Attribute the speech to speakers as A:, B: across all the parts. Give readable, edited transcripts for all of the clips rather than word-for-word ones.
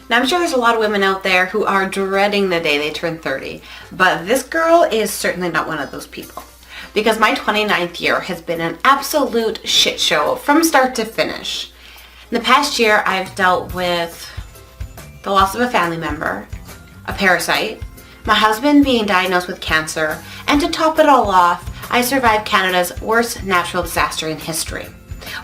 A: Now, I'm sure there's a lot of women out there who are dreading the day they turn 30, but this girl is certainly not one of those people. Because my 29th year has been an absolute shit show from start to finish. In the past year, I've dealt with the loss of a family member, a parasite, my husband being diagnosed with cancer, and to top it all off, I survived Canada's worst natural disaster in history.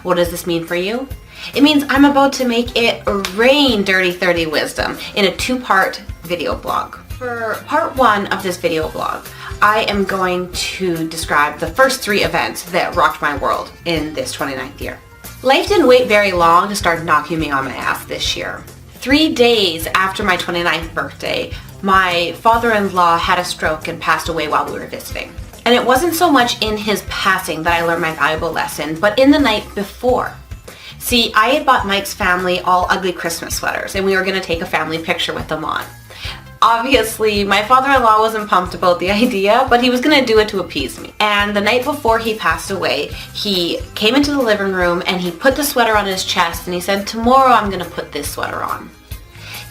A: What does this mean for you? It means I'm about to make it rain dirty 30 wisdom in a two-part video blog. For part one of this video blog, I am going to describe the first three events that rocked my world in this 29th year. Life didn't wait very long to start knocking me on my ass this year. 3 days after my 29th birthday, my father-in-law had a stroke and passed away while we were visiting. And it wasn't so much in his passing that I learned my valuable lesson, but in the night before. See, I had bought Mike's family all ugly Christmas sweaters, and we were going to take a family picture with them on. Obviously, my father-in-law wasn't pumped about the idea, but he was going to do it to appease me. And the night before he passed away, he came into the living room and he put the sweater on his chest and he said, "Tomorrow I'm going to put this sweater on."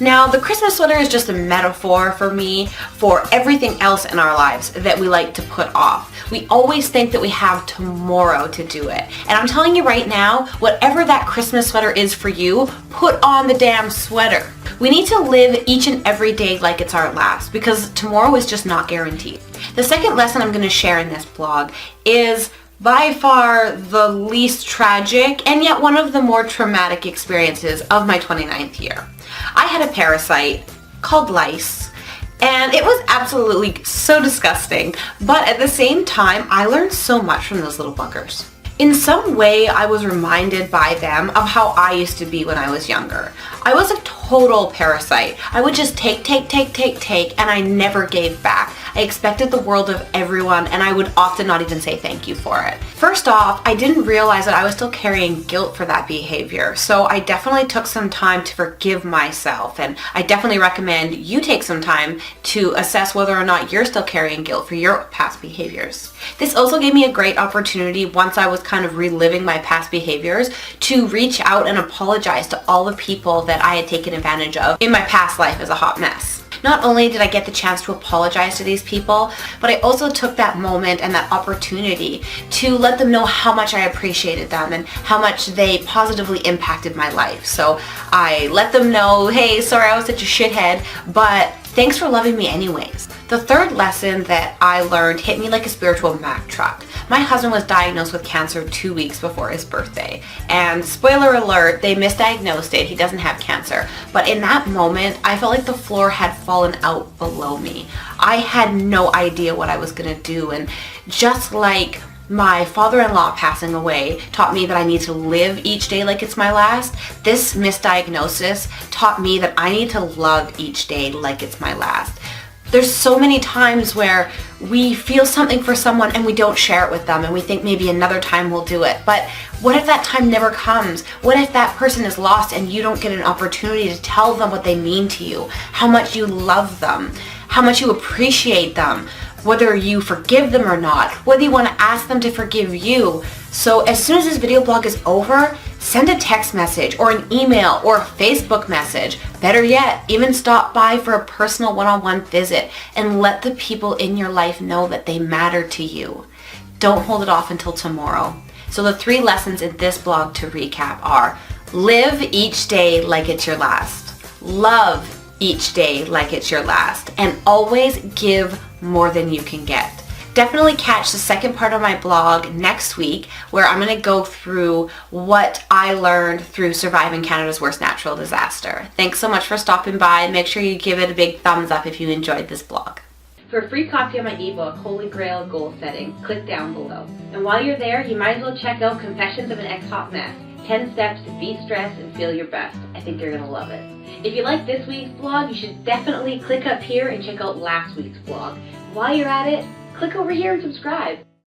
A: Now, the Christmas sweater is just a metaphor for me for everything else in our lives that we like to put off. We always think that we have tomorrow to do it. And I'm telling you right now, whatever that Christmas sweater is for you, put on the damn sweater. We need to live each and every day like it's our last, because tomorrow is just not guaranteed. The second lesson I'm going to share in this blog is by far the least tragic and yet one of the more traumatic experiences of my 29th year. I had a parasite called lice, and it was absolutely so disgusting, but at the same time, I learned so much from those little buggers. In some way, I was reminded by them of how I used to be when I was younger. I was a total parasite. I would just take, and I never gave back. I expected the world of everyone, and I would often not even say thank you for it. First off, I didn't realize that I was still carrying guilt for that behavior, so I definitely took some time to forgive myself, and I definitely recommend you take some time to assess whether or not you're still carrying guilt for your past behaviors. This also gave me a great opportunity, once I was kind of reliving my past behaviors, to reach out and apologize to all the people that I had taken advantage of in my past life as a hot mess. Not only did I get the chance to apologize to these people, but I also took that moment and that opportunity to let them know how much I appreciated them and how much they positively impacted my life. So I let them know, hey, sorry I was such a shithead, but thanks for loving me anyways. The third lesson that I learned hit me like a spiritual Mack truck. My husband was diagnosed with cancer 2 weeks before his birthday. And spoiler alert, they misdiagnosed it. He doesn't have cancer. But in that moment, I felt like the floor had fallen out below me. I had no idea what I was going to do. And just like my father-in-law passing away taught me that I need to live each day like it's my last, this misdiagnosis taught me that I need to love each day like it's my last. There's so many times where we feel something for someone and we don't share it with them and we think maybe another time we'll do it. But what if that time never comes? What if that person is lost and you don't get an opportunity to tell them what they mean to you, how much you love them, how much you appreciate them, whether you forgive them or not, whether you want to ask them to forgive you. So as soon as this video blog is over, send a text message or an email or a Facebook message. Better yet, even stop by for a personal one-on-one visit and let the people in your life know that they matter to you. Don't hold it off until tomorrow. So the 3 lessons in this blog to recap are: live each day like it's your last, love each day like it's your last, and always give more than you can get. Definitely catch the second part of my blog next week, where I'm going to go through what I learned through surviving Canada's worst natural disaster. Thanks so much for stopping by, and make sure you give it a big thumbs up if you enjoyed this blog. For a free copy of my ebook, Holy Grail Goal Setting, click down below. And while you're there, you might as well check out Confessions of an Ex-Hot Mess, 10 Steps to De-Stress and Feel Your Best. I think you're going to love it. If you like this week's blog, you should definitely click up here and check out last week's blog. While you're at it, click over here and subscribe.